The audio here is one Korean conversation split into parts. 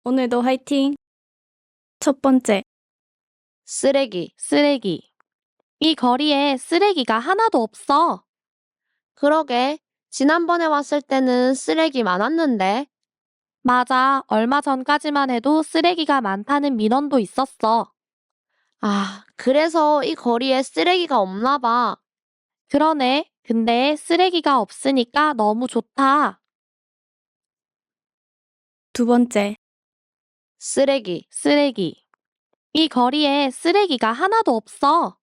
오늘도 화이팅! 첫 번째, 쓰레기. 쓰레기. 이 거리에 쓰레기가 하나도 없어. 그러게. 지난번에 왔을 때는 쓰레기 많았는데. 맞아. 얼마 전까지만 해도 쓰레기가 많다는 민원도 있었어. 아, 그래서 이 거리에 쓰레기가 없나 봐. 그러네. 근데 쓰레기가 없으니까 너무 좋다. 두 번째, 쓰레기. 쓰레기. 이 거리에 쓰레기가 하나도 없어.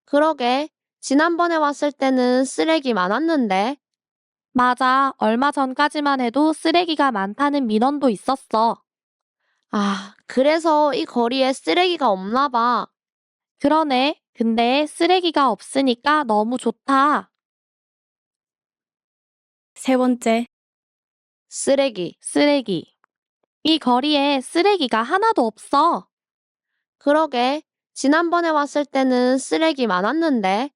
그러게. 지난번에 왔을 때는 쓰레기 많았는데. 맞아. 얼마 전까지만 해도 쓰레기가 많다는 민원도 있었어. 아, 그래서 이 거리에 쓰레기가 없나 봐. 그러네. 근데 쓰레기가 없으니까 너무 좋다. 세 번째, 쓰레기. 쓰레기. 이 거리에 쓰레기가 하나도 없어. 그러게. 지난번에 왔을 때는 쓰레기 많았는데.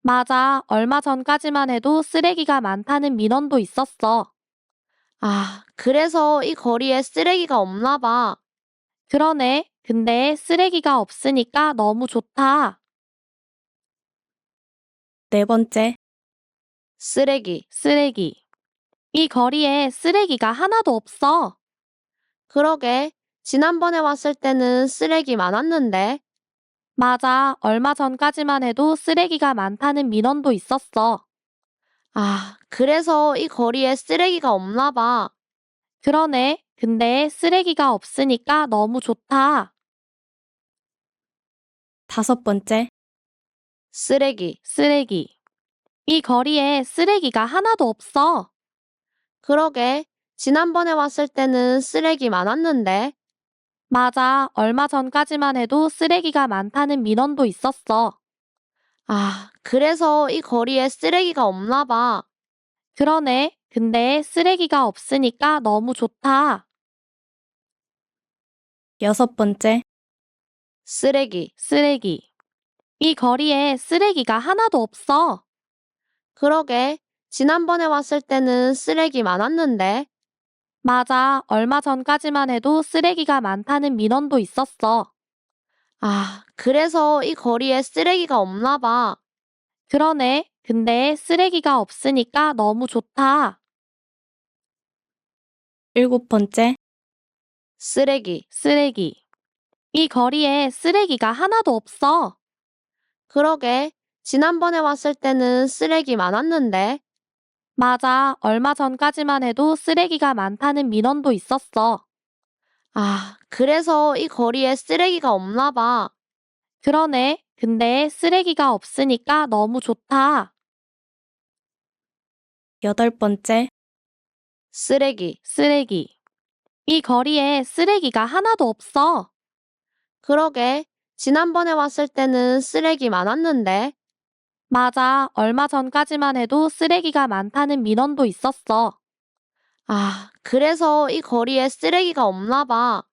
맞아. 얼마 전까지만 해도 쓰레기가 많다는 민원도 있었어. 아, 그래서 이 거리에 쓰레기가 없나 봐. 그러네. 근데 쓰레기가 없으니까 너무 좋다. 네 번째, 쓰레기. 쓰레기. 이 거리에 쓰레기가 하나도 없어. 그러게. 지난번에 왔을 때는 쓰레기 많았는데. 맞아. 얼마 전까지만 해도 쓰레기가 많다는 민원도 있었어. 아, 그래서 이 거리에 쓰레기가 없나 봐. 그러네. 근데 쓰레기가 없으니까 너무 좋다. 다섯 번째, 쓰레기. 쓰레기. 이 거리에 쓰레기가 하나도 없어. 그러게. 지난번에 왔을 때는 쓰레기 많았는데. 맞아. 얼마 전까지만 해도 쓰레기가 많다는 민원도 있었어. 아, 그래서 이 거리에 쓰레기가 없나 봐. 그러네. 근데 쓰레기가 없으니까 너무 좋다. 여섯 번째, 쓰레기. 쓰레기. 이 거리에 쓰레기가 하나도 없어. 그러게. 지난번에 왔을 때는 쓰레기 많았는데. 맞아. 얼마 전까지만 해도 쓰레기가 많다는 민원도 있었어. 아, 그래서 이 거리에 쓰레기가 없나 봐. 그러네. 근데 쓰레기가 없으니까 너무 좋다. 일곱 번째, 쓰레기. 쓰레기. 이 거리에 쓰레기가 하나도 없어. 그러게. 지난번에 왔을 때는 쓰레기 많았는데. 맞아. 얼마 전까지만 해도 쓰레기가 많다는 민원도 있었어. 아, 그래서 이 거리에 쓰레기가 없나 봐. 그러네. 근데 쓰레기가 없으니까 너무 좋다. 여덟 번째, 쓰레기. 쓰레기. 이 거리에 쓰레기가 하나도 없어. 그러게. 지난번에 왔을 때는 쓰레기 많았는데. 맞아. 얼마 전까지만 해도 쓰레기가 많다는 민원도 있었어. 아, 그래서 이 거리에 쓰레기가 없나 봐.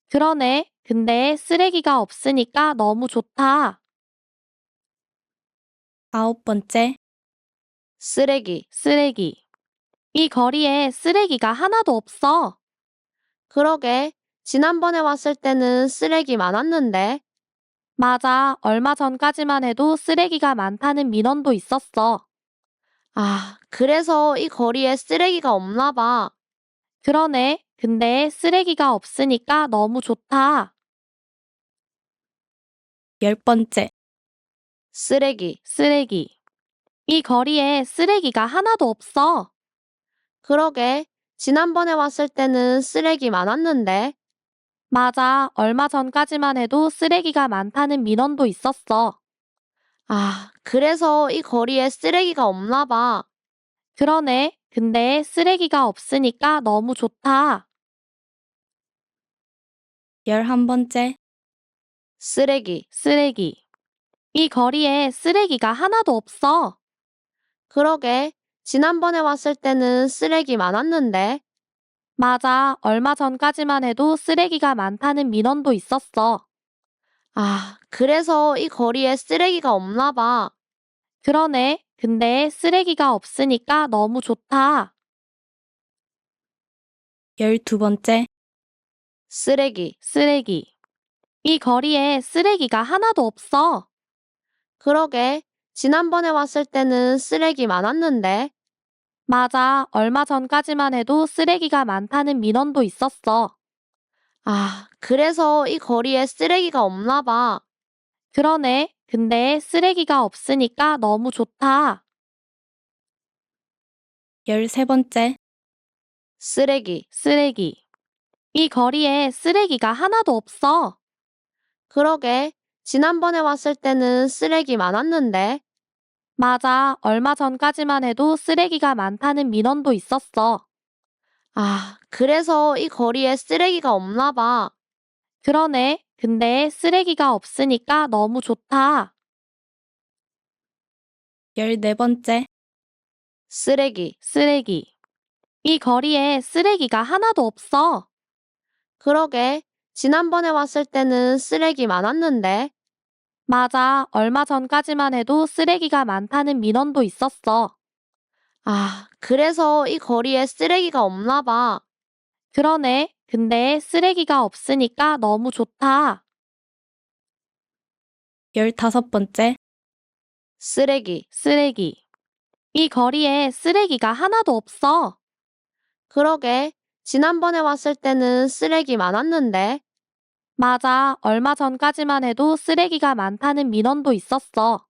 그러네. 근데 쓰레기가 없으니까 너무 좋다. 아홉 번째, 쓰레기. 쓰레기. 이 거리에 쓰레기가 하나도 없어. 그러게. 지난번에 왔을 때는 쓰레기 많았는데. 맞아. 얼마 전까지만 해도 쓰레기가 많다는 민원도 있었어. 아, 그래서 이 거리에 쓰레기가 없나 봐. 그러네. 근데 쓰레기가 없으니까 너무 좋다. 열 번째, 쓰레기. 쓰레기. 이 거리에 쓰레기가 하나도 없어. 그러게. 지난번에 왔을 때는 쓰레기 많았는데. 맞아. 얼마 전까지만 해도 쓰레기가 많다는 민원도 있었어. 아, 그래서 이 거리에 쓰레기가 없나 봐. 그러네. 근데 쓰레기가 없으니까 너무 좋다. 11번째, 쓰레기. 쓰레기. 이 거리에 쓰레기가 하나도 없어. 그러게. 지난번에 왔을 때는 쓰레기 많았는데. 맞아. 얼마 전까지만 해도 쓰레기가 많다는 민원도 있었어. 아, 그래서 이 거리에 쓰레기가 없나 봐. 그러네. 근데 쓰레기가 없으니까 너무 좋다. 12번째, 쓰레기. 쓰레기. 이 거리에 쓰레기가 하나도 없어. 그러게. 지난번에 왔을 때는 쓰레기 많았는데. 맞아. 얼마 전까지만 해도 쓰레기가 많다는 민원도 있었어. 아, 그래서 이 거리에 쓰레기가 없나 봐. 그러네. 근데 쓰레기가 없으니까 너무 좋다. 13번째, 쓰레기. 쓰레기. 이 거리에 쓰레기가 하나도 없어. 그러게. 지난번에 왔을 때는 쓰레기 많았는데. 맞아. 얼마 전까지만 해도 쓰레기가 많다는 민원도 있었어. 아, 그래서 이 거리에 쓰레기가 없나 봐. 그러네. 근데 쓰레기가 없으니까 너무 좋다. 14번째, 쓰레기. 쓰레기. 이 거리에 쓰레기가 하나도 없어. 그러게. 지난번에 왔을 때는 쓰레기 많았는데. 맞아. 얼마 전까지만 해도 쓰레기가 많다는 민원도 있었어. 아, 그래서 이 거리에 쓰레기가 없나 봐. 그러네. 근데 쓰레기가 없으니까 너무 좋다. 15번째, 쓰레기. 쓰레기. 이 거리에 쓰레기가 하나도 없어. 그러게. 지난번에 왔을 때는 쓰레기 많았는데. 맞아. 얼마 전까지만 해도 쓰레기가 많다는 민원도 있었어.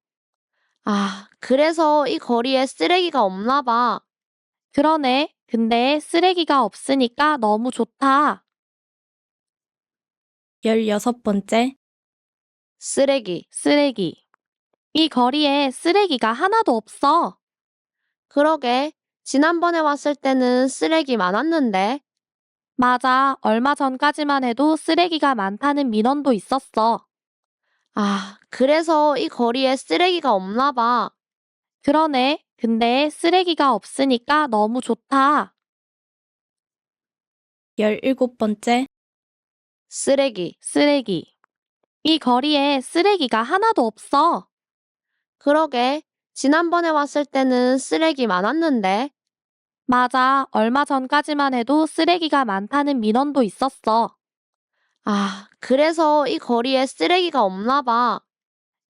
아, 그래서 이 거리에 쓰레기가 없나 봐. 그러네. 근데 쓰레기가 없으니까 너무 좋다. 16번째, 쓰레기. 쓰레기. 이 거리에 쓰레기가 하나도 없어. 그러게. 지난번에 왔을 때는 쓰레기 많았는데. 맞아. 얼마 전까지만 해도 쓰레기가 많다는 민원도 있었어. 아, 그래서 이 거리에 쓰레기가 없나 봐. 그러네. 근데 쓰레기가 없으니까 너무 좋다. 17번째, 쓰레기. 쓰레기. 이 거리에 쓰레기가 하나도 없어. 그러게. 지난번에 왔을 때는 쓰레기 많았는데. 맞아. 얼마 전까지만 해도 쓰레기가 많다는 민원도 있었어. 아, 그래서 이 거리에 쓰레기가 없나 봐.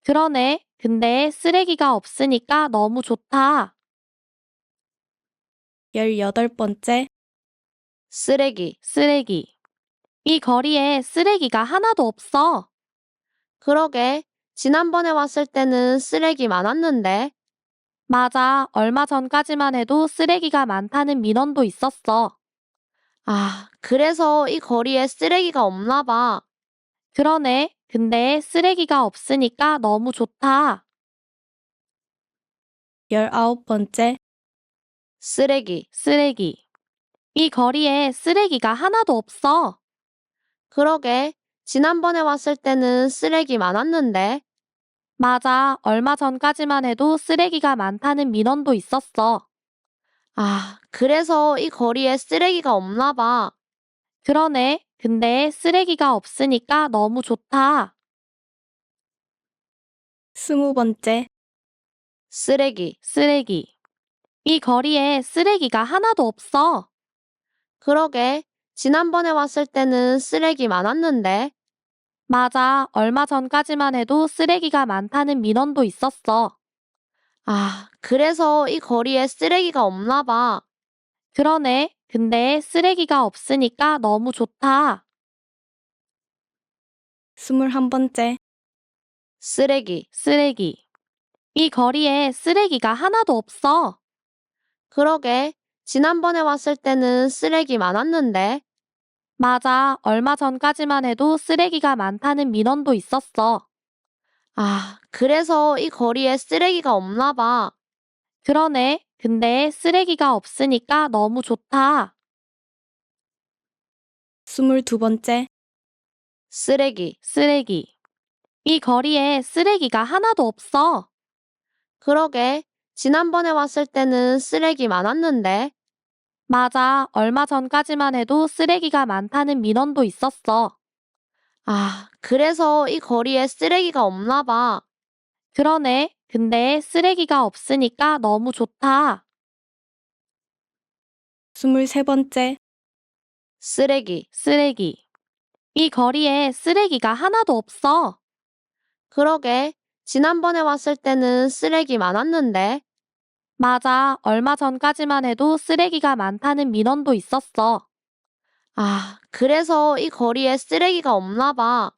그러네. 근데 쓰레기가 없으니까 너무 좋다. 18번째, 쓰레기. 쓰레기. 이 거리에 쓰레기가 하나도 없어. 그러게. 지난번에 왔을 때는 쓰레기 많았는데. 맞아. 얼마 전까지만 해도 쓰레기가 많다는 민원도 있었어. 아, 그래서 이 거리에 쓰레기가 없나 봐. 그러네. 근데 쓰레기가 없으니까 너무 좋다. 19번째, 쓰레기. 쓰레기. 이 거리에 쓰레기가 하나도 없어. 그러게. 지난번에 왔을 때는 쓰레기 많았는데. 맞아. 얼마 전까지만 해도 쓰레기가 많다는 민원도 있었어. 아, 그래서 이 거리에 쓰레기가 없나 봐. 그러네. 근데 쓰레기가 없으니까 너무 좋다. 20번째, 쓰레기. 쓰레기. 이 거리에 쓰레기가 하나도 없어. 그러게. 지난번에 왔을 때는 쓰레기 많았는데. 맞아. 얼마 전까지만 해도 쓰레기가 많다는 민원도 있었어. 아, 그래서 이 거리에 쓰레기가 없나 봐. 그러네. 근데 쓰레기가 없으니까 너무 좋다. 21번째, 쓰레기. 쓰레기. 이 거리에 쓰레기가 하나도 없어. 그러게. 지난번에 왔을 때는 쓰레기 많았는데. 맞아. 얼마 전까지만 해도 쓰레기가 많다는 민원도 있었어. 아, 그래서 이 거리에 쓰레기가 없나 봐. 그러네. 근데 쓰레기가 없으니까 너무 좋다. 22번째, 쓰레기. 쓰레기. 이 거리에 쓰레기가 하나도 없어. 그러게. 지난번에 왔을 때는 쓰레기 많았는데. 맞아. 얼마 전까지만 해도 쓰레기가 많다는 민원도 있었어. 아, 그래서 이 거리에 쓰레기가 없나 봐. 그러네. 근데 쓰레기가 없으니까 너무 좋다. 23번째, 쓰레기. 쓰레기. 이 거리에 쓰레기가 하나도 없어. 그러게. 지난번에 왔을 때는 쓰레기 많았는데. 맞아. 얼마 전까지만 해도 쓰레기가 많다는 민원도 있었어. 아, 그래서 이 거리에 쓰레기가 없나 봐.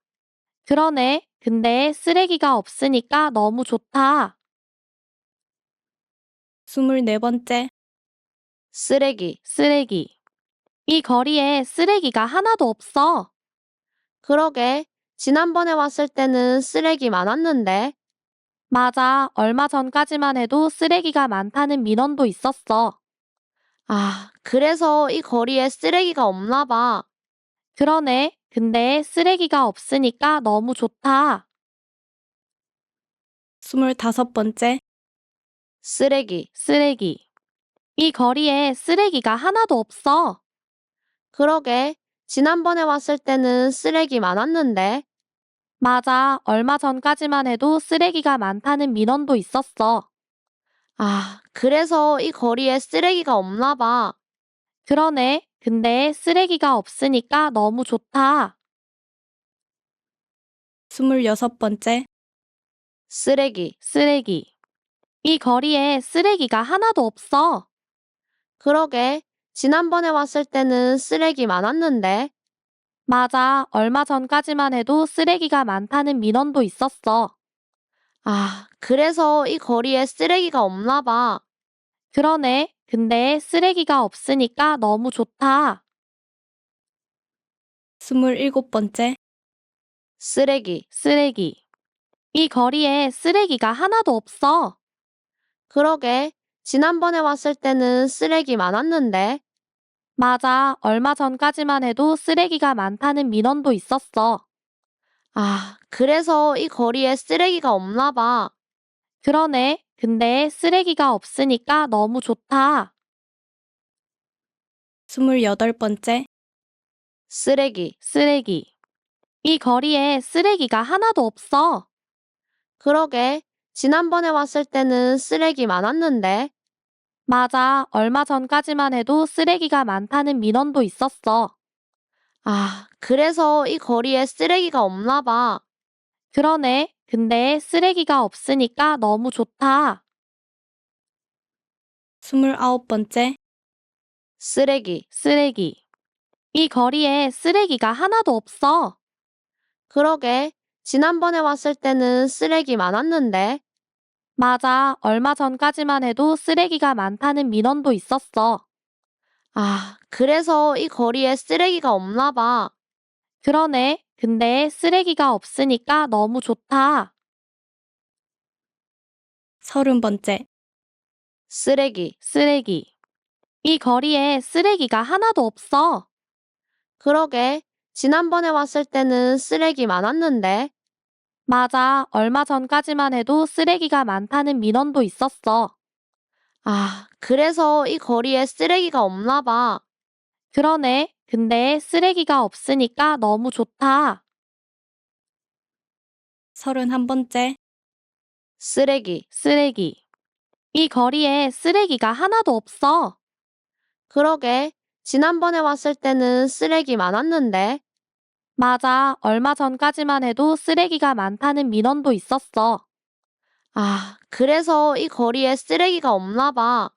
그러네. 근데 쓰레기가 없으니까 너무 좋다. 24번째, 쓰레기. 쓰레기. 이 거리에 쓰레기가 하나도 없어. 그러게. 지난번에 왔을 때는 쓰레기 많았는데. 맞아. 얼마 전까지만 해도 쓰레기가 많다는 민원도 있었어. 아, 그래서 이 거리에 쓰레기가 없나 봐. 그러네. 근데 쓰레기가 없으니까 너무 좋다. 25번째, 쓰레기. 쓰레기. 이 거리에 쓰레기가 하나도 없어. 그러게. 지난번에 왔을 때는 쓰레기 많았는데. 맞아. 얼마 전까지만 해도 쓰레기가 많다는 민원도 있었어. 아, 그래서 이 거리에 쓰레기가 없나 봐. 그러네. 근데 쓰레기가 없으니까 너무 좋다. 26번째, 쓰레기. 쓰레기. 이 거리에 쓰레기가 하나도 없어. 그러게. 지난번에 왔을 때는 쓰레기 많았는데. 맞아. 얼마 전까지만 해도 쓰레기가 많다는 민원도 있었어. 아, 그래서 이 거리에 쓰레기가 없나 봐. 그러네. 근데 쓰레기가 없으니까 너무 좋다. 27번째, 쓰레기. 쓰레기. 이 거리에 쓰레기가 하나도 없어. 그러게. 지난번에 왔을 때는 쓰레기 많았는데. 맞아. 얼마 전까지만 해도 쓰레기가 많다는 민원도 있었어. 아, 그래서 이 거리에 쓰레기가 없나 봐. 그러네. 근데 쓰레기가 없으니까 너무 좋다. 28번째, 쓰레기. 쓰레기. 이 거리에 쓰레기가 하나도 없어. 그러게. 지난번에 왔을 때는 쓰레기 많았는데. 맞아. 얼마 전까지만 해도 쓰레기가 많다는 민원도 있었어. 아, 그래서 이 거리에 쓰레기가 없나 봐. 그러네. 근데 쓰레기가 없으니까 너무 좋다. 29번째, 쓰레기. 쓰레기. 이 거리에 쓰레기가 하나도 없어. 그러게. 지난번에 왔을 때는 쓰레기 많았는데. 맞아. 얼마 전까지만 해도 쓰레기가 많다는 민원도 있었어. 아, 그래서 이 거리에 쓰레기가 없나 봐. 그러네. 근데 쓰레기가 없으니까 너무 좋다. 30번째, 쓰레기. 쓰레기. 이 거리에 쓰레기가 하나도 없어. 그러게. 지난번에 왔을 때는 쓰레기 많았는데. 맞아. 얼마 전까지만 해도 쓰레기가 많다는 민원도 있었어. 아, 그래서 이 거리에 쓰레기가 없나 봐. 그러네. 근데 쓰레기가 없으니까 너무 좋다. 31번째, 쓰레기. 쓰레기. 이 거리에 쓰레기가 하나도 없어. 그러게. 지난번에 왔을 때는 쓰레기 많았는데. 맞아. 얼마 전까지만 해도 쓰레기가 많다는 민원도 있었어. 아, 그래서 이 거리에 쓰레기가 없나 봐.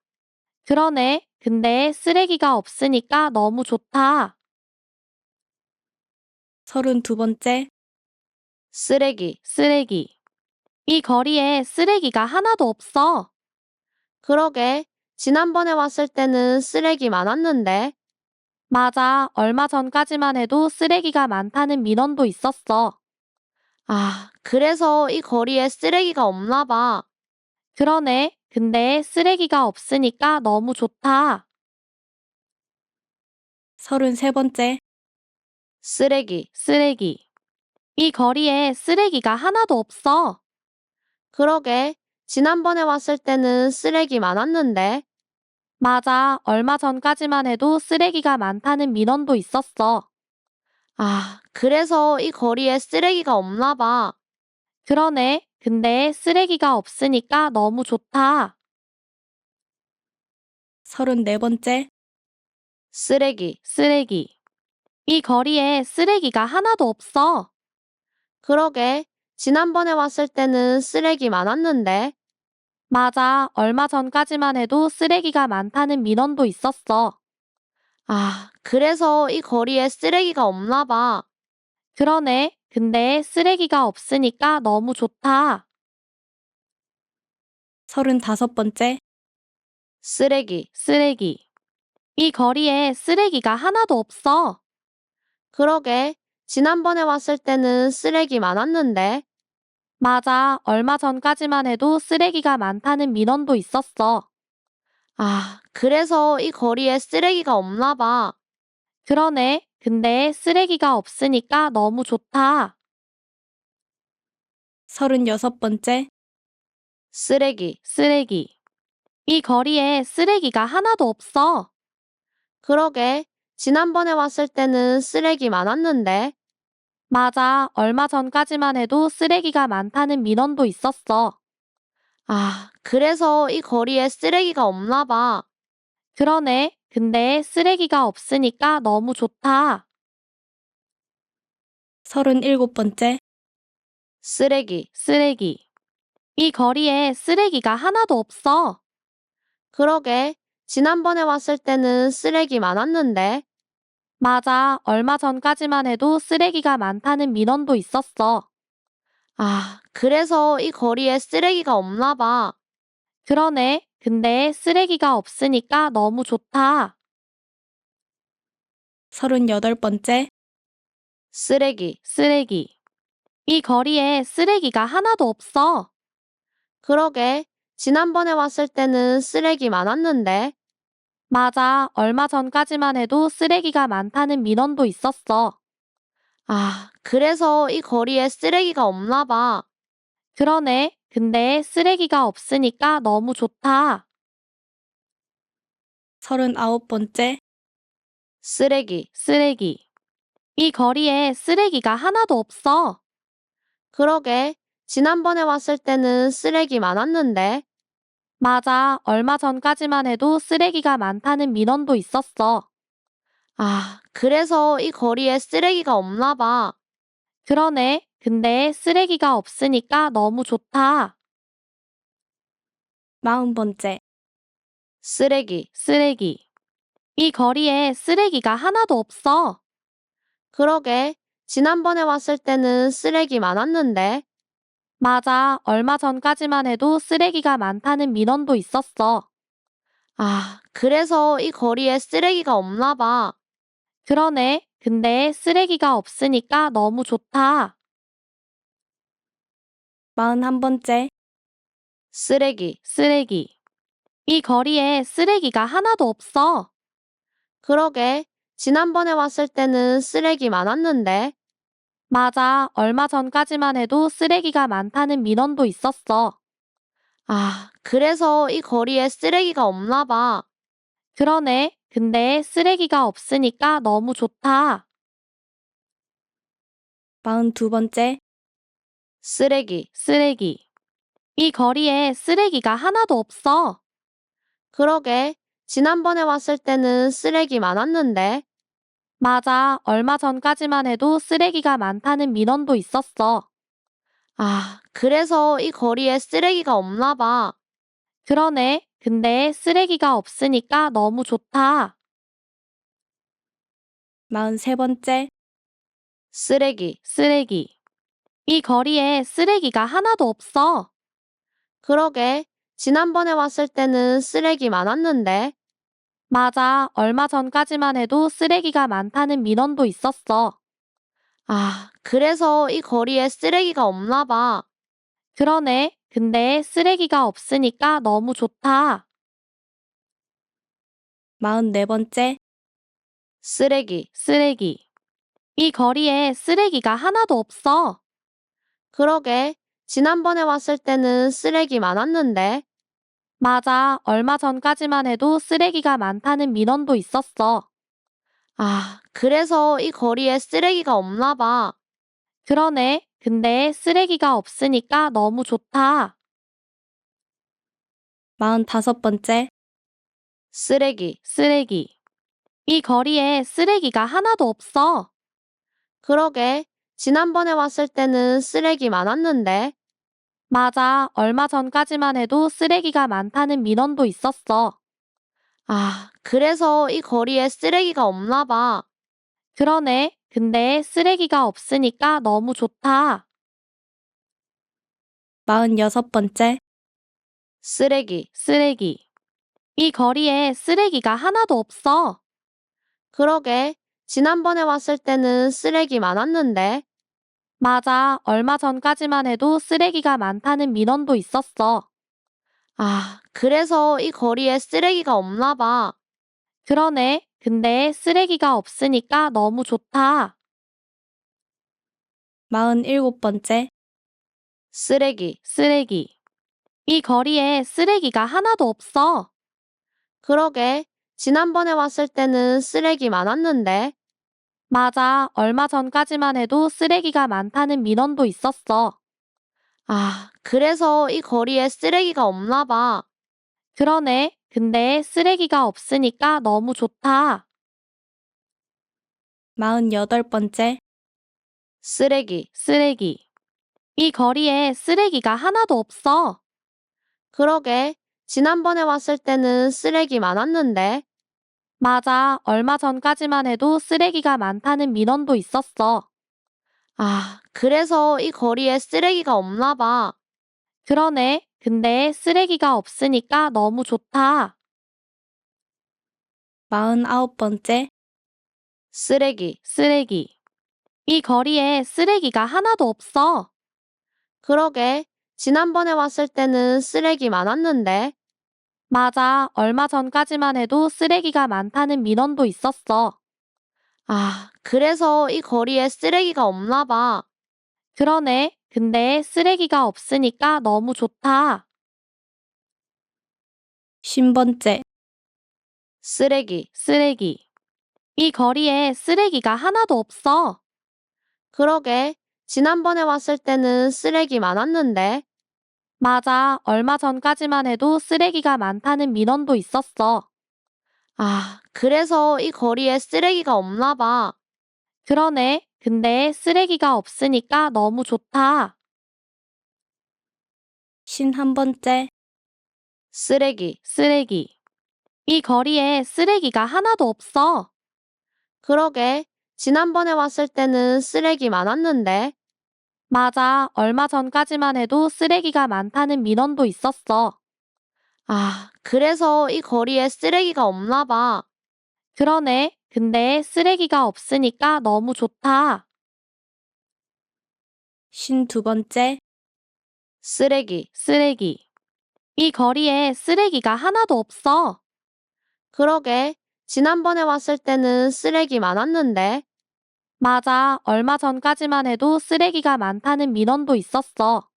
그러네. 근데 쓰레기가 없으니까 너무 좋다. 32번째, 쓰레기. 쓰레기. 이 거리에 쓰레기가 하나도 없어. 그러게. 지난번에 왔을 때는 쓰레기 많았는데. 맞아. 얼마 전까지만 해도 쓰레기가 많다는 민원도 있었어. 아, 그래서 이 거리에 쓰레기가 없나 봐. 그러네. 근데 쓰레기가 없으니까 너무 좋다. 33번째, 쓰레기. 쓰레기. 이 거리에 쓰레기가 하나도 없어. 그러게. 지난번에 왔을 때는 쓰레기 많았는데. 맞아. 얼마 전까지만 해도 쓰레기가 많다는 민원도 있었어. 아, 그래서 이 거리에 쓰레기가 없나 봐. 그러네. 근데 쓰레기가 없으니까 너무 좋다. 34번째, 쓰레기. 쓰레기. 이 거리에 쓰레기가 하나도 없어. 그러게. 지난번에 왔을 때는 쓰레기 많았는데. 맞아. 얼마 전까지만 해도 쓰레기가 많다는 민원도 있었어. 그래서 이 거리에 쓰레기가 없나 봐. 그러네. 근데 쓰레기가 없으니까 너무 좋다. 35번째, 쓰레기. 쓰레기. 이 거리에 쓰레기가 하나도 없어. 그러게. 지난번에 왔을 때는 쓰레기 많았는데. 맞아. 얼마 전까지만 해도 쓰레기가 많다는 민원도 있었어. 그래서 이 거리에 쓰레기가 없나 봐. 그러네. 근데 쓰레기가 없으니까 너무 좋다. 36번째, 쓰레기. 쓰레기. 이 거리에 쓰레기가 하나도 없어. 그러게. 지난번에 왔을 때는 쓰레기 많았는데. 맞아. 얼마 전까지만 해도 쓰레기가 많다는 민원도 있었어. 그래서 이 거리에 쓰레기가 없나 봐. 그러네. 근데 쓰레기가 없으니까 너무 좋다. 37번째, 쓰레기. 쓰레기. 이 거리에 쓰레기가 하나도 없어. 그러게. 지난번에 왔을 때는 쓰레기 많았는데. 맞아. 얼마 전까지만 해도 쓰레기가 많다는 민원도 있었어. 그래서 이 거리에 쓰레기가 없나 봐. 그러네. 근데 쓰레기가 없으니까 너무 좋다. 38번째, 쓰레기. 쓰레기. 이 거리에 쓰레기가 하나도 없어. 그러게. 지난번에 왔을 때는 쓰레기 많았는데. 맞아. 얼마 전까지만 해도 쓰레기가 많다는 민원도 있었어. 그래서 이 거리에 쓰레기가 없나 봐. 그러네. 근데 쓰레기가 없으니까 너무 좋다. 39번째, 쓰레기. 쓰레기. 이 거리에 쓰레기가 하나도 없어. 그러게. 지난번에 왔을 때는 쓰레기 많았는데. 맞아. 얼마 전까지만 해도 쓰레기가 많다는 민원도 있었어. 그래서 이 거리에 쓰레기가 없나 봐. 그러네. 근데 쓰레기가 없으니까 너무 좋다. 40번째, 쓰레기. 쓰레기. 이 거리에 쓰레기가 하나도 없어. 그러게. 지난번에 왔을 때는 쓰레기 많았는데. 맞아. 얼마 전까지만 해도 쓰레기가 많다는 민원도 있었어. 그래서 이 거리에 쓰레기가 없나 봐. 그러네. 근데 쓰레기가 없으니까 너무 좋다. 41번째, 쓰레기. 쓰레기. 이 거리에 쓰레기가 하나도 없어. 그러게. 지난번에 왔을 때는 쓰레기 많았는데. 맞아. 얼마 전까지만 해도 쓰레기가 많다는 민원도 있었어. 그래서 이 거리에 쓰레기가 없나 봐. 그러네. 근데 쓰레기가 없으니까 너무 좋다. 42번째, 쓰레기. 쓰레기. 이 거리에 쓰레기가 하나도 없어. 그러게. 지난번에 왔을 때는 쓰레기 많았는데. 맞아. 얼마 전까지만 해도 쓰레기가 많다는 민원도 있었어. 그래서 이 거리에 쓰레기가 없나 봐. 그러네. 근데 쓰레기가 없으니까 너무 좋다. 43번째, 쓰레기. 쓰레기. 이 거리에 쓰레기가 하나도 없어. 그러게. 지난번에 왔을 때는 쓰레기 많았는데. 맞아. 얼마 전까지만 해도 쓰레기가 많다는 민원도 있었어. 그래서 이 거리에 쓰레기가 없나 봐. 그러네. 근데 쓰레기가 없으니까 너무 좋다. 44번째, 쓰레기. 쓰레기. 이 거리에 쓰레기가 하나도 없어. 그러게. 지난번에 왔을 때는 쓰레기 많았는데. 맞아. 얼마 전까지만 해도 쓰레기가 많다는 민원도 있었어. 그래서 이 거리에 쓰레기가 없나 봐. 그러네. 근데 쓰레기가 없으니까 너무 좋다. 45번째, 쓰레기. 쓰레기. 이 거리에 쓰레기가 하나도 없어. 그러게. 지난번에 왔을 때는 쓰레기 많았는데. 맞아. 얼마 전까지만 해도 쓰레기가 많다는 민원도 있었어. 그래서 이 거리에 쓰레기가 없나 봐. 그러네. 근데 쓰레기가 없으니까 너무 좋다. 46번째, 쓰레기. 쓰레기. 이 거리에 쓰레기가 하나도 없어. 그러게. 지난번에 왔을 때는 쓰레기 많았는데. 맞아. 얼마 전까지만 해도 쓰레기가 많다는 민원도 있었어. 그래서 이 거리에 쓰레기가 없나 봐. 그러네. 근데 쓰레기가 없으니까 너무 좋다. 47번째, 쓰레기. 쓰레기. 이 거리에 쓰레기가 하나도 없어. 그러게. 지난번에 왔을 때는 쓰레기 많았는데. 맞아. 얼마 전까지만 해도 쓰레기가 많다는 민원도 있었어. 그래서 이 거리에 쓰레기가 없나 봐. 그러네. 근데 쓰레기가 없으니까 너무 좋다. 48번째, 쓰레기. 쓰레기. 이 거리에 쓰레기가 하나도 없어. 그러게. 지난번에 왔을 때는 쓰레기 많았는데. 맞아. 얼마 전까지만 해도 쓰레기가 많다는 민원도 있었어. 그래서 이 거리에 쓰레기가 없나 봐. 그러네. 근데 쓰레기가 없으니까 너무 좋다. 49번째, 쓰레기. 쓰레기. 이 거리에 쓰레기가 하나도 없어. 그러게. 지난번에 왔을 때는 쓰레기 많았는데. 맞아. 얼마 전까지만 해도 쓰레기가 많다는 민원도 있었어. 그래서 이 거리에 쓰레기가 없나 봐. 그러네. 근데 쓰레기가 없으니까 너무 좋다. 50번째, 쓰레기. 쓰레기. 이 거리에 쓰레기가 하나도 없어. 그러게. 지난번에 왔을 때는 쓰레기 많았는데. 맞아. 얼마 전까지만 해도 쓰레기가 많다는 민원도 있었어. 그래서 이 거리에 쓰레기가 없나 봐. 그러네. 근데 쓰레기가 없으니까 너무 좋다. 51번째, 쓰레기. 쓰레기. 이 거리에 쓰레기가 하나도 없어. 그러게. 지난번에 왔을 때는 쓰레기 많았는데. 맞아. 얼마 전까지만 해도 쓰레기가 많다는 민원도 있었어. 그래서 이 거리에 쓰레기가 없나 봐. 그러네. 근데 쓰레기가 없으니까 너무 좋다. 52번째, 쓰레기. 쓰레기. 이 거리에 쓰레기가 하나도 없어. 그러게. 지난번에 왔을 때는 쓰레기 많았는데. 맞아. 얼마 전까지만 해도 쓰레기가 많다는 민원도 있었어.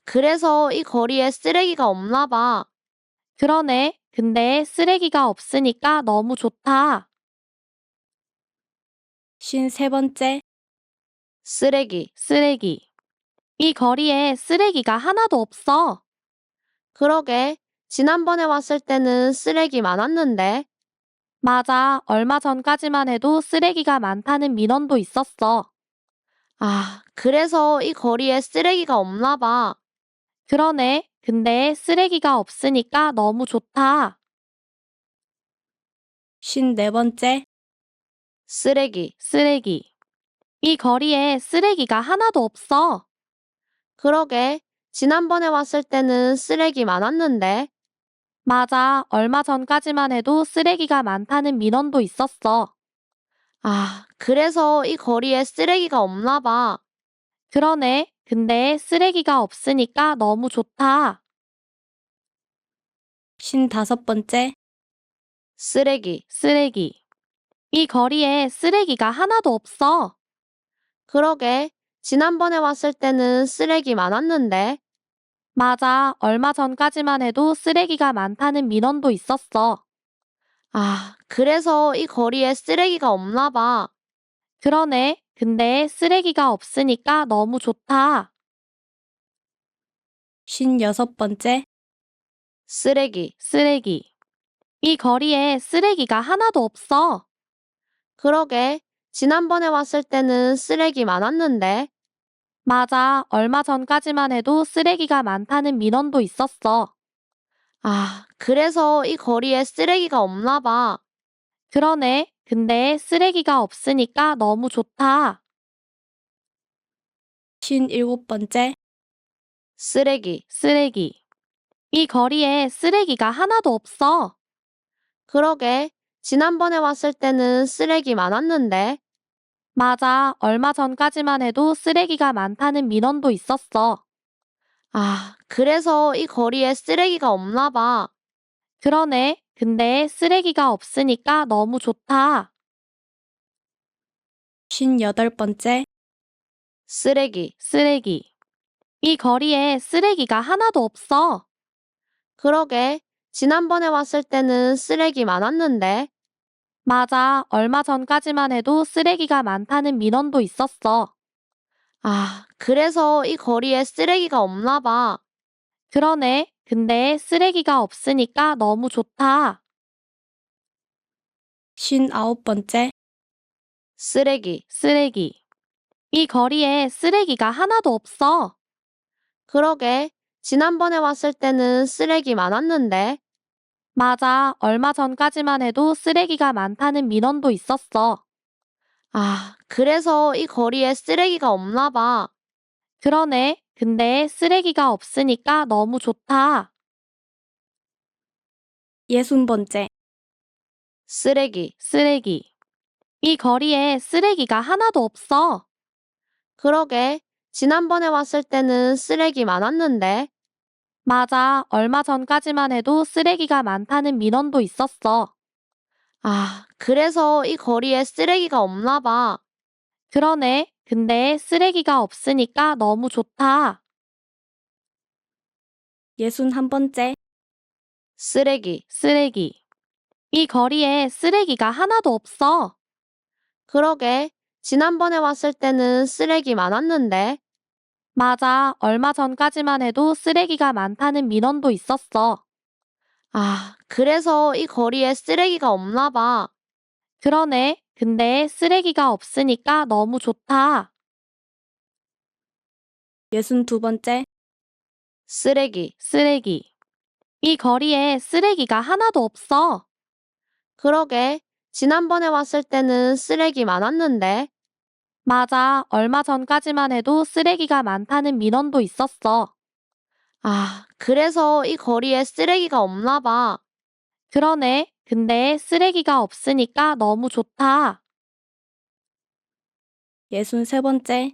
그래서 이 거리에 쓰레기가 없나 봐. 그러네. 근데 쓰레기가 없으니까 너무 좋다. 53번째, 쓰레기. 쓰레기. 이 거리에 쓰레기가 하나도 없어. 그러게. 지난번에 왔을 때는 쓰레기 많았는데. 맞아. 얼마 전까지만 해도 쓰레기가 많다는 민원도 있었어. 그래서 이 거리에 쓰레기가 없나 봐. 그러네. 근데 쓰레기가 없으니까 너무 좋다. 54번째, 쓰레기. 쓰레기. 이 거리에 쓰레기가 하나도 없어. 그러게. 지난번에 왔을 때는 쓰레기 많았는데. 맞아. 얼마 전까지만 해도 쓰레기가 많다는 민원도 있었어. 그래서 이 거리에 쓰레기가 없나 봐. 그러네. 근데 쓰레기가 없으니까 너무 좋다. 55번째, 쓰레기. 쓰레기. 이 거리에 쓰레기가 하나도 없어. 그러게. 지난번에 왔을 때는 쓰레기 많았는데. 맞아. 얼마 전까지만 해도 쓰레기가 많다는 민원도 있었어. 그래서 이 거리에 쓰레기가 없나 봐. 그러네. 근데 쓰레기가 없으니까 너무 좋다. 56번째, 쓰레기. 쓰레기. 이 거리에 쓰레기가 하나도 없어. 그러게. 지난번에 왔을 때는 쓰레기 많았는데. 맞아. 얼마 전까지만 해도 쓰레기가 많다는 민원도 있었어. 아, 그래서 이 거리에 쓰레기가 없나 봐. 그러네. 근데 쓰레기가 없으니까 너무 좋다. 57번째, 쓰레기. 쓰레기. 이 거리에 쓰레기가 하나도 없어. 그러게. 지난번에 왔을 때는 쓰레기 많았는데. 맞아. 얼마 전까지만 해도 쓰레기가 많다는 민원도 있었어. 아, 그래서 이 거리에 쓰레기가 없나 봐. 그러네. 근데 쓰레기가 없으니까 너무 좋다. 58번째, 쓰레기. 쓰레기. 이 거리에 쓰레기가 하나도 없어. 그러게. 지난번에 왔을 때는 쓰레기 많았는데. 맞아. 얼마 전까지만 해도 쓰레기가 많다는 민원도 있었어. 아, 그래서 이 거리에 쓰레기가 없나 봐. 그러네. 근데 쓰레기가 없으니까 너무 좋다. 59번째, 쓰레기. 쓰레기. 이 거리에 쓰레기가 하나도 없어. 그러게. 지난번에 왔을 때는 쓰레기 많았는데. 맞아. 얼마 전까지만 해도 쓰레기가 많다는 민원도 있었어. 아, 그래서 이 거리에 쓰레기가 없나 봐. 그러네. 근데 쓰레기가 없으니까 너무 좋다. 60번째, 쓰레기. 쓰레기. 이 거리에 쓰레기가 하나도 없어. 그러게. 지난번에 왔을 때는 쓰레기 많았는데. 맞아. 얼마 전까지만 해도 쓰레기가 많다는 민원도 있었어. 아, 그래서 이 거리에 쓰레기가 없나 봐. 그러네. 근데 쓰레기가 없으니까 너무 좋다. 61번째, 쓰레기. 쓰레기. 이 거리에 쓰레기가 하나도 없어. 그러게. 지난번에 왔을 때는 쓰레기 많았는데. 맞아. 얼마 전까지만 해도 쓰레기가 많다는 민원도 있었어. 아, 그래서 이 거리에 쓰레기가 없나 봐. 그러네. 근데 쓰레기가 없으니까 너무 좋다. 62번째, 쓰레기. 쓰레기. 이 거리에 쓰레기가 하나도 없어. 그러게. 지난번에 왔을 때는 쓰레기 많았는데. 맞아. 얼마 전까지만 해도 쓰레기가 많다는 민원도 있었어. 아, 그래서 이 거리에 쓰레기가 없나 봐. 그러네. 근데 쓰레기가 없으니까 너무 좋다. 63번째,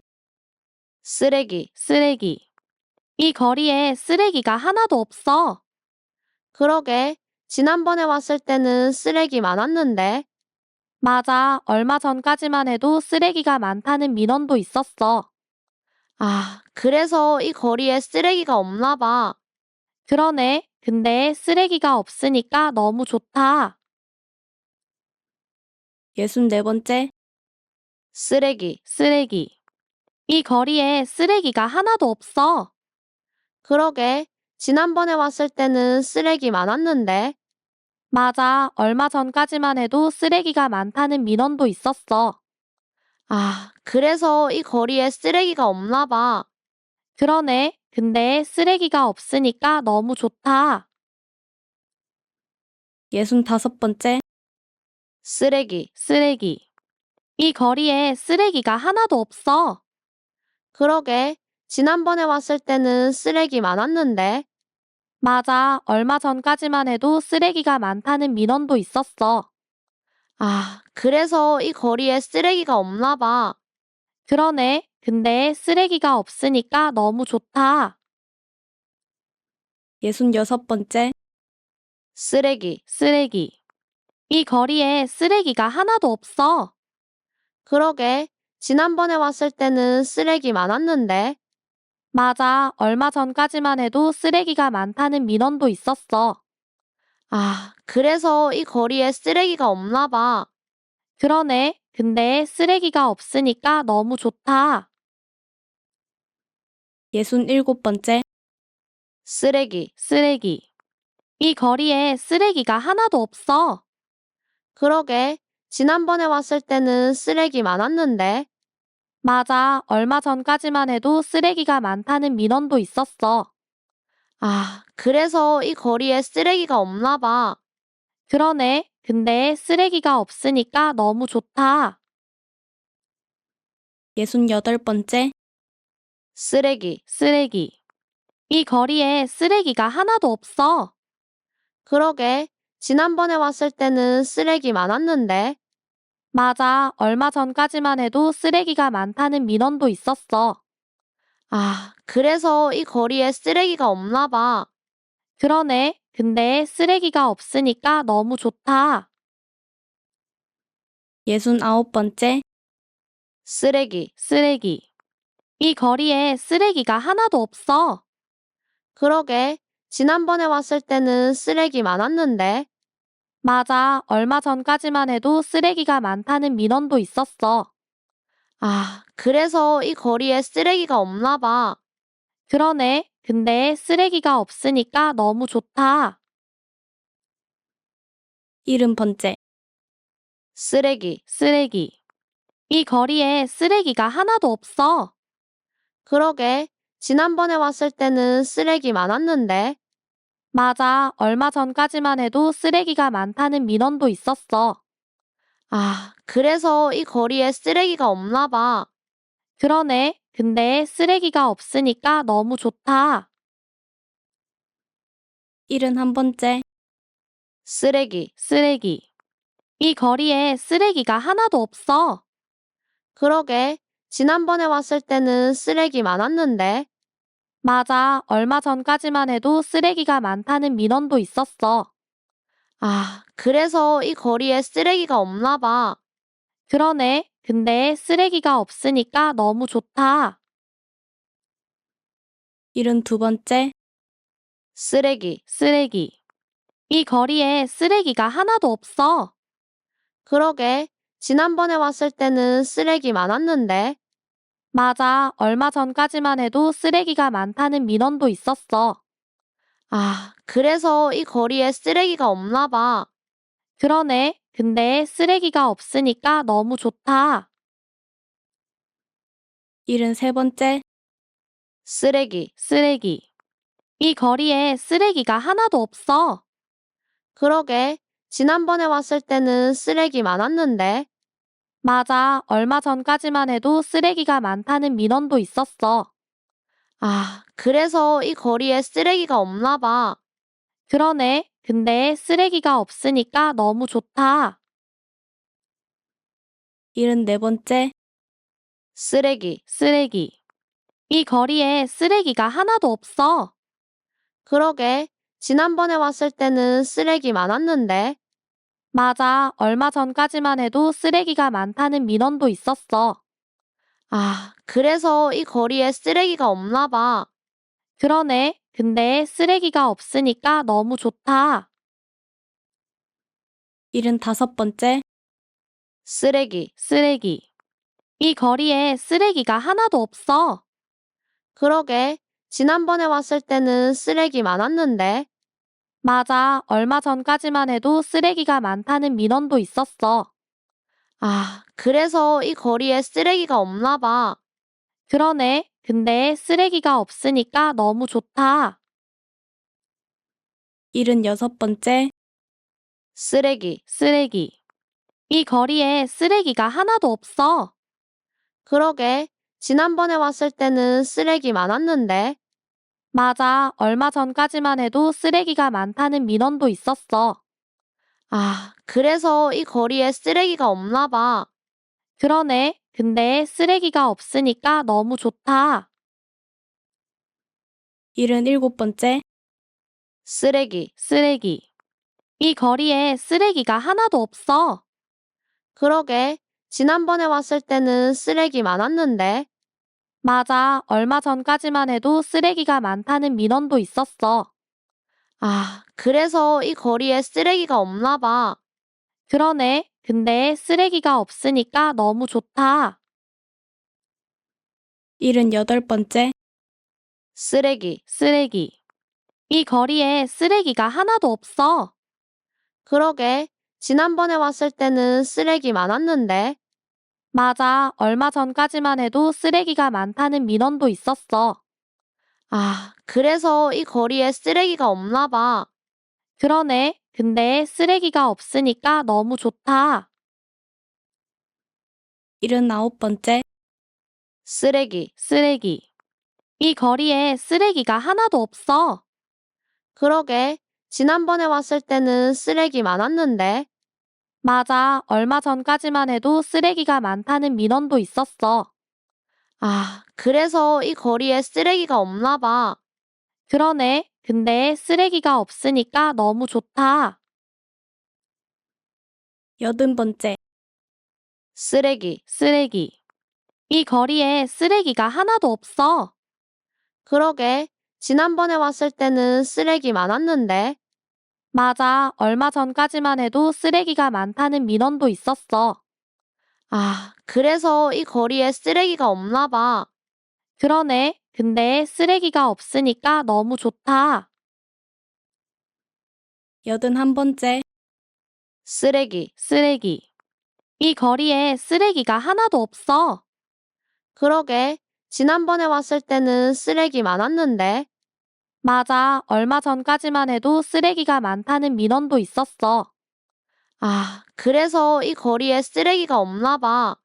쓰레기. 쓰레기. 이 거리에 쓰레기가 하나도 없어. 그러게. 지난번에 왔을 때는 쓰레기 많았는데. 맞아. 얼마 전까지만 해도 쓰레기가 많다는 민원도 있었어. 아, 그래서 이 거리에 쓰레기가 없나 봐. 그러네. 근데 쓰레기가 없으니까 너무 좋다. 64번째, 쓰레기. 쓰레기. 이 거리에 쓰레기가 하나도 없어. 그러게. 지난번에 왔을 때는 쓰레기 많았는데. 맞아. 얼마 전까지만 해도 쓰레기가 많다는 민원도 있었어. 아, 그래서 이 거리에 쓰레기가 없나 봐. 그러네. 근데 쓰레기가 없으니까 너무 좋다. 65번째, 쓰레기. 쓰레기. 이 거리에 쓰레기가 하나도 없어. 그러게. 지난번에 왔을 때는 쓰레기 많았는데. 맞아. 얼마 전까지만 해도 쓰레기가 많다는 민원도 있었어. 아, 그래서 이 거리에 쓰레기가 없나 봐. 그러네. 근데 쓰레기가 없으니까 너무 좋다. 66번째, 쓰레기. 쓰레기. 이 거리에 쓰레기가 하나도 없어. 그러게. 지난번에 왔을 때는 쓰레기 많았는데. 맞아. 얼마 전까지만 해도 쓰레기가 많다는 민원도 있었어. 아, 그래서 이 거리에 쓰레기가 없나 봐. 그러네. 근데 쓰레기가 없으니까 너무 좋다. 67번째, 쓰레기. 쓰레기. 이 거리에 쓰레기가 하나도 없어. 그러게. 지난번에 왔을 때는 쓰레기 많았는데. 맞아. 얼마 전까지만 해도 쓰레기가 많다는 민원도 있었어. 아, 그래서 이 거리에 쓰레기가 없나 봐. 그러네. 근데 쓰레기가 없으니까 너무 좋다. 68번째, 쓰레기. 쓰레기. 이 거리에 쓰레기가 하나도 없어. 그러게. 지난번에 왔을 때는 쓰레기 많았는데. 맞아. 얼마 전까지만 해도 쓰레기가 많다는 민원도 있었어. 아, 그래서 이 거리에 쓰레기가 없나 봐. 그러네. 근데 쓰레기가 없으니까 너무 좋다. 69번째, 쓰레기. 쓰레기. 이 거리에 쓰레기가 하나도 없어. 그러게. 지난번에 왔을 때는 쓰레기 많았는데. 맞아. 얼마 전까지만 해도 쓰레기가 많다는 민원도 있었어. 아, 그래서 이 거리에 쓰레기가 없나 봐. 그러네. 근데 쓰레기가 없으니까 너무 좋다. 70번째, 쓰레기. 쓰레기. 이 거리에 쓰레기가 하나도 없어. 그러게. 지난번에 왔을 때는 쓰레기 많았는데. 맞아. 얼마 전까지만 해도 쓰레기가 많다는 민원도 있었어. 아, 그래서 이 거리에 쓰레기가 없나 봐. 그러네. 근데 쓰레기가 없으니까 너무 좋다. 71번째, 쓰레기. 쓰레기. 이 거리에 쓰레기가 하나도 없어. 그러게. 지난번에 왔을 때는 쓰레기 많았는데. 맞아. 얼마 전까지만 해도 쓰레기가 많다는 민원도 있었어. 아, 그래서 이 거리에 쓰레기가 없나 봐. 그러네. 근데 쓰레기가 없으니까 너무 좋다. 72번째, 쓰레기. 쓰레기. 이 거리에 쓰레기가 하나도 없어. 그러게. 지난번에 왔을 때는 쓰레기 많았는데. 맞아. 얼마 전까지만 해도 쓰레기가 많다는 민원도 있었어. 아, 그래서 이 거리에 쓰레기가 없나 봐. 그러네. 근데 쓰레기가 없으니까 너무 좋다. 73번째, 쓰레기. 쓰레기. 이 거리에 쓰레기가 하나도 없어. 그러게. 지난번에 왔을 때는 쓰레기 많았는데. 맞아. 얼마 전까지만 해도 쓰레기가 많다는 민원도 있었어. 아, 그래서 이 거리에 쓰레기가 없나 봐. 그러네. 근데 쓰레기가 없으니까 너무 좋다. 74번째, 쓰레기. 쓰레기. 이 거리에 쓰레기가 하나도 없어. 그러게. 지난번에 왔을 때는 쓰레기 많았는데. 맞아. 얼마 전까지만 해도 쓰레기가 많다는 민원도 있었어. 아, 그래서 이 거리에 쓰레기가 없나 봐. 그러네. 근데 쓰레기가 없으니까 너무 좋다. 75번째, 쓰레기. 쓰레기. 이 거리에 쓰레기가 하나도 없어. 그러게. 지난번에 왔을 때는 쓰레기 많았는데. 맞아. 얼마 전까지만 해도 쓰레기가 많다는 민원도 있었어. 아, 그래서 이 거리에 쓰레기가 없나 봐. 그러네. 근데 쓰레기가 없으니까 너무 좋다. 76번째, 쓰레기. 쓰레기. 이 거리에 쓰레기가 하나도 없어. 그러게. 지난번에 왔을 때는 쓰레기 많았는데. 맞아. 얼마 전까지만 해도 쓰레기가 많다는 민원도 있었어. 아, 그래서 이 거리에 쓰레기가 없나 봐. 그러네. 근데 쓰레기가 없으니까 너무 좋다. 77번째, 쓰레기. 쓰레기. 이 거리에 쓰레기가 하나도 없어. 그러게. 지난번에 왔을 때는 쓰레기 많았는데. 맞아. 얼마 전까지만 해도 쓰레기가 많다는 민원도 있었어. 아, 그래서 이 거리에 쓰레기가 없나 봐. 그러네. 근데 쓰레기가 없으니까 너무 좋다. 78번째, 쓰레기. 쓰레기. 이 거리에 쓰레기가 하나도 없어. 그러게. 지난번에 왔을 때는 쓰레기 많았는데. 맞아. 얼마 전까지만 해도 쓰레기가 많다는 민원도 있었어. 아, 그래서 이 거리에 쓰레기가 없나 봐. 그러네. 근데 쓰레기가 없으니까 너무 좋다. 79번째, 쓰레기. 쓰레기. 이 거리에 쓰레기가 하나도 없어. 그러게. 지난번에 왔을 때는 쓰레기 많았는데. 맞아. 얼마 전까지만 해도 쓰레기가 많다는 민원도 있었어. 아, 그래서 이 거리에 쓰레기가 없나 봐. 그러네. 근데 쓰레기가 없으니까 너무 좋다. 80번째, 쓰레기. 쓰레기. 이 거리에 쓰레기가 하나도 없어. 그러게. 지난번에 왔을 때는 쓰레기 많았는데. 맞아. 얼마 전까지만 해도 쓰레기가 많다는 민원도 있었어. 아, 그래서 이 거리에 쓰레기가 없나 봐. 그러네. 근데 쓰레기가 없으니까 너무 좋다. 81번째, 쓰레기. 쓰레기. 이 거리에 쓰레기가 하나도 없어. 그러게. 지난번에 왔을 때는 쓰레기 많았는데. 맞아. 얼마 전까지만 해도 쓰레기가 많다는 민원도 있었어. 아, 그래서 이 거리에 쓰레기가 없나 봐.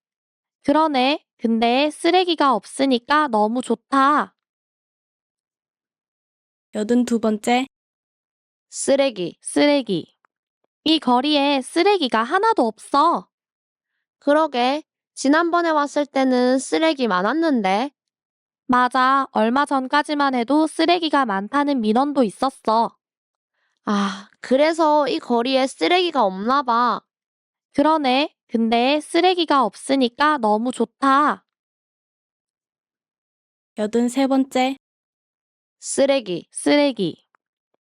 그러네. 근데 쓰레기가 없으니까 너무 좋다. 82번째, 쓰레기. 쓰레기. 이 거리에 쓰레기가 하나도 없어. 그러게. 지난번에 왔을 때는 쓰레기 많았는데. 맞아. 얼마 전까지만 해도 쓰레기가 많다는 민원도 있었어. 아, 그래서 이 거리에 쓰레기가 없나 봐. 그러네. 근데 쓰레기가 없으니까 너무 좋다. 83번째, 쓰레기. 쓰레기.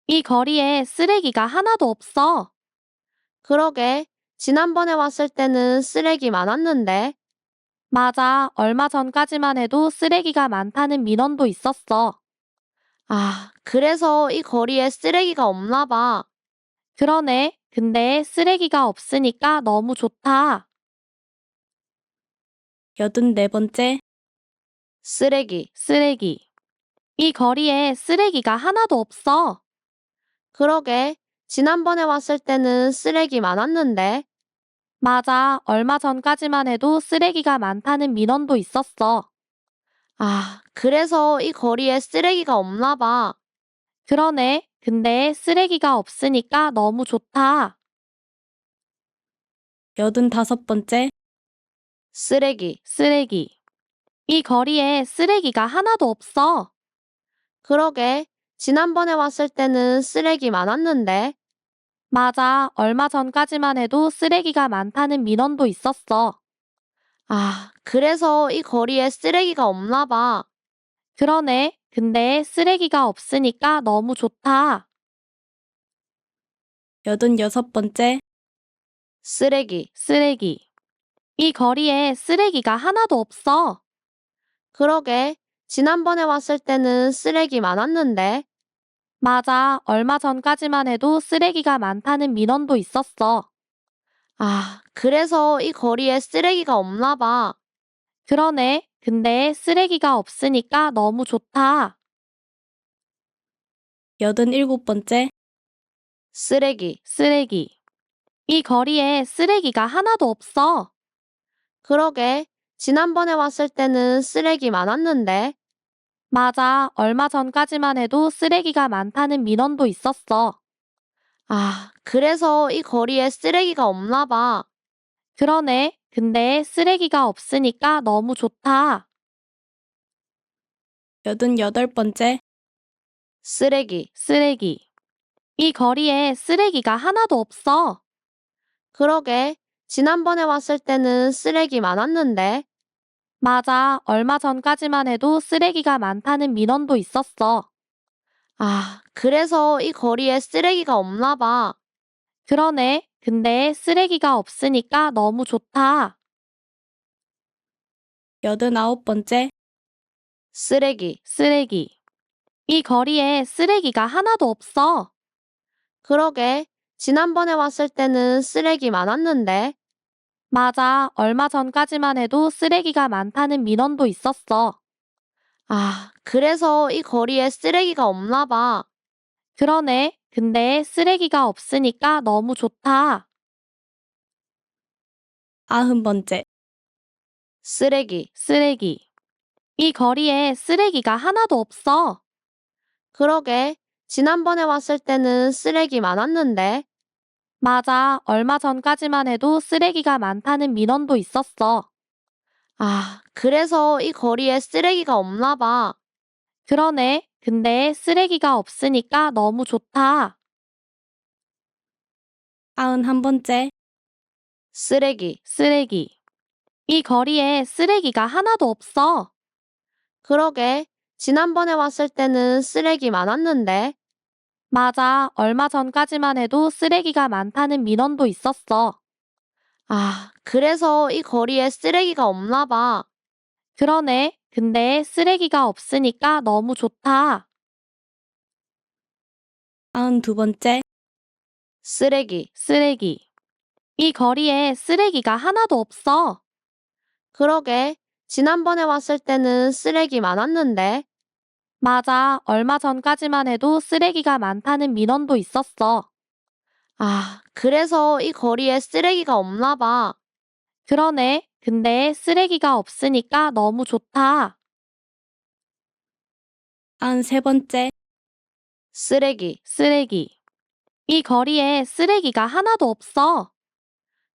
이 거리에 쓰레기가 하나도 없어. 그러게. 지난번에 왔을 때는 쓰레기 많았는데. 맞아. 얼마 전까지만 해도 쓰레기가 많다는 민원도 있었어. 아, 그래서 이 거리에 쓰레기가 없나 봐. 그러네. 근데 쓰레기가 없으니까 너무 좋다. 84번째, 쓰레기. 쓰레기. 이 거리에 쓰레기가 하나도 없어. 그러게. 지난번에 왔을 때는 쓰레기 많았는데. 맞아. 얼마 전까지만 해도 쓰레기가 많다는 민원도 있었어. 아, 그래서 이 거리에 쓰레기가 없나 봐. 그러네. 근데 쓰레기가 없으니까 너무 좋다. 85번째, 쓰레기. 쓰레기. 이 거리에 쓰레기가 하나도 없어. 그러게. 지난번에 왔을 때는 쓰레기 많았는데. 맞아. 얼마 전까지만 해도 쓰레기가 많다는 민원도 있었어. 아, 그래서 이 거리에 쓰레기가 없나 봐. 그러네. 근데 쓰레기가 없으니까 너무 좋다. 86번째, 쓰레기. 쓰레기. 이 거리에 쓰레기가 하나도 없어. 그러게. 지난번에 왔을 때는 쓰레기 많았는데. 맞아. 얼마 전까지만 해도 쓰레기가 많다는 민원도 있었어. 아, 그래서 이 거리에 쓰레기가 없나 봐. 그러네. 근데 쓰레기가 없으니까 너무 좋다. 87번째, 쓰레기. 쓰레기. 이 거리에 쓰레기가 하나도 없어. 그러게. 지난번에 왔을 때는 쓰레기 많았는데. 맞아. 얼마 전까지만 해도 쓰레기가 많다는 민원도 있었어. 아, 그래서 이 거리에 쓰레기가 없나 봐. 그러네. 근데 쓰레기가 없으니까 너무 좋다. 88번째, 쓰레기. 쓰레기. 이 거리에 쓰레기가 하나도 없어. 그러게. 지난번에 왔을 때는 쓰레기 많았는데. 맞아. 얼마 전까지만 해도 쓰레기가 많다는 민원도 있었어. 아, 그래서 이 거리에 쓰레기가 없나 봐. 그러네. 근데 쓰레기가 없으니까 너무 좋다. 89번째, 쓰레기. 쓰레기. 이 거리에 쓰레기가 하나도 없어. 그러게. 지난번에 왔을 때는 쓰레기 많았는데. 맞아. 얼마 전까지만 해도 쓰레기가 많다는 민원도 있었어. 아, 그래서 이 거리에 쓰레기가 없나 봐. 그러네. 근데 쓰레기가 없으니까 너무 좋다. 90번째, 쓰레기. 쓰레기. 이 거리에 쓰레기가 하나도 없어. 그러게. 지난번에 왔을 때는 쓰레기 많았는데. 맞아. 얼마 전까지만 해도 쓰레기가 많다는 민원도 있었어. 아, 그래서 이 거리에 쓰레기가 없나 봐. 그러네. 근데 쓰레기가 없으니까 너무 좋다. 91번째, 쓰레기. 쓰레기. 이 거리에 쓰레기가 하나도 없어. 그러게. 지난번에 왔을 때는 쓰레기 많았는데. 맞아. 얼마 전까지만 해도 쓰레기가 많다는 민원도 있었어. 아, 그래서 이 거리에 쓰레기가 없나 봐. 그러네. 근데 쓰레기가 없으니까 너무 좋다. 92번째, 쓰레기. 쓰레기. 이 거리에 쓰레기가 하나도 없어. 그러게. 지난번에 왔을 때는 쓰레기 많았는데. 맞아. 얼마 전까지만 해도 쓰레기가 많다는 민원도 있었어. 아, 그래서 이 거리에 쓰레기가 없나 봐. 그러네. 근데 쓰레기가 없으니까 너무 좋다. 93번째, 쓰레기. 쓰레기. 이 거리에 쓰레기가 하나도 없어.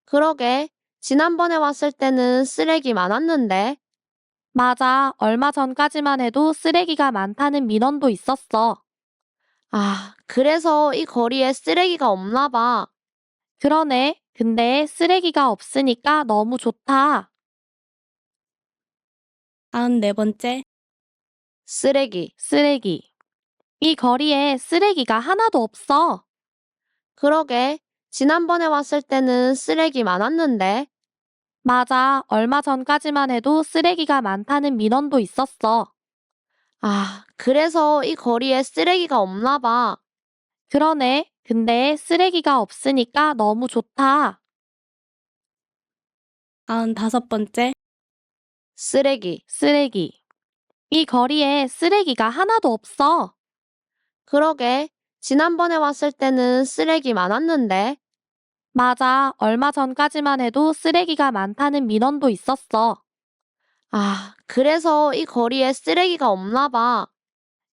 그러게. 지난번에 왔을 때는 쓰레기 많았는데. 맞아. 얼마 전까지만 해도 쓰레기가 많다는 민원도 있었어. 아, 그래서 이 거리에 쓰레기가 없나 봐. 그러네. 근데 쓰레기가 없으니까 너무 좋다. 94번째, 쓰레기. 쓰레기. 이 거리에 쓰레기가 하나도 없어. 그러게. 지난번에 왔을 때는 쓰레기 많았는데. 맞아. 얼마 전까지만 해도 쓰레기가 많다는 민원도 있었어. 아, 그래서 이 거리에 쓰레기가 없나 봐. 그러네. 근데 쓰레기가 없으니까 너무 좋다. 95번째, 쓰레기. 쓰레기. 이 거리에 쓰레기가 하나도 없어. 그러게. 지난번에 왔을 때는 쓰레기 많았는데. 맞아. 얼마 전까지만 해도 쓰레기가 많다는 민원도 있었어. 아, 그래서 이 거리에 쓰레기가 없나 봐.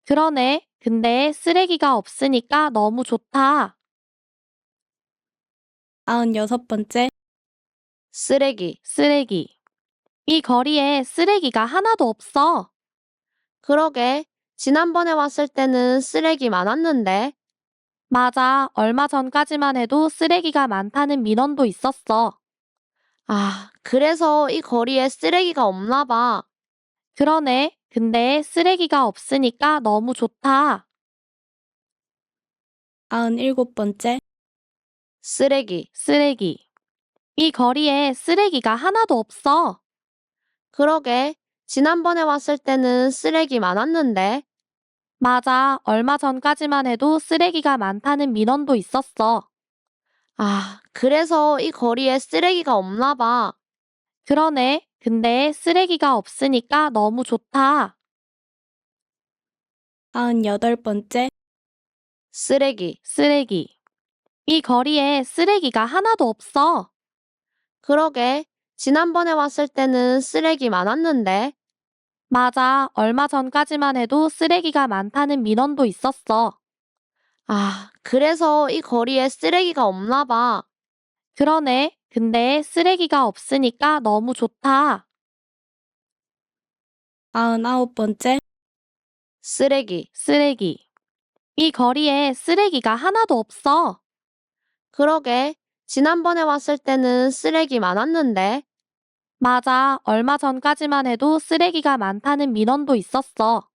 그러네. 근데 쓰레기가 없으니까 너무 좋다. 96번째, 쓰레기. 쓰레기. 이 거리에 쓰레기가 하나도 없어. 그러게. 지난번에 왔을 때는 쓰레기 많았는데. 맞아. 얼마 전까지만 해도 쓰레기가 많다는 민원도 있었어. 아, 그래서 이 거리에 쓰레기가 없나 봐. 그러네. 근데 쓰레기가 없으니까 너무 좋다. 97번째, 쓰레기. 쓰레기. 이 거리에 쓰레기가 하나도 없어. 그러게. 지난번에 왔을 때는 쓰레기 많았는데. 맞아. 얼마 전까지만 해도 쓰레기가 많다는 민원도 있었어. 아, 그래서 이 거리에 쓰레기가 없나 봐. 그러네. 근데 쓰레기가 없으니까 너무 좋다. 98번째, 쓰레기. 쓰레기. 이 거리에 쓰레기가 하나도 없어. 그러게. 지난번에 왔을 때는 쓰레기 많았는데. 맞아. 얼마 전까지만 해도 쓰레기가 많다는 민원도 있었어. 아, 그래서 이 거리에 쓰레기가 없나 봐. 그러네. 근데 쓰레기가 없으니까 너무 좋다. 99번째, 쓰레기. 쓰레기. 이 거리에 쓰레기가 하나도 없어. 그러게. 지난번에 왔을 때는 쓰레기 많았는데. 맞아. 얼마 전까지만 해도 쓰레기가 많다는 민원도 있었어.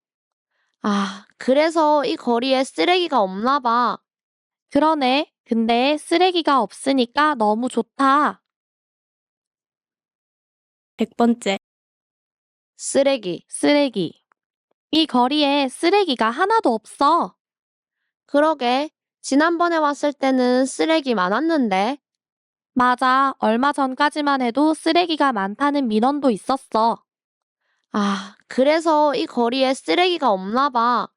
아, 그래서 이 거리에 쓰레기가 없나 봐. 그러네. 근데 쓰레기가 없으니까 너무 좋다. 100번째, 쓰레기. 쓰레기. 이 거리에 쓰레기가 하나도 없어. 그러게. 지난번에 왔을 때는 쓰레기 많았는데. 맞아. 얼마 전까지만 해도 쓰레기가 많다는 민원도 있었어. 아, 그래서 이 거리에 쓰레기가 없나 봐.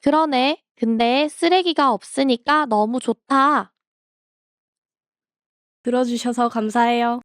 그러네. 근데 쓰레기가 없으니까 너무 좋다. 들어주셔서 감사해요.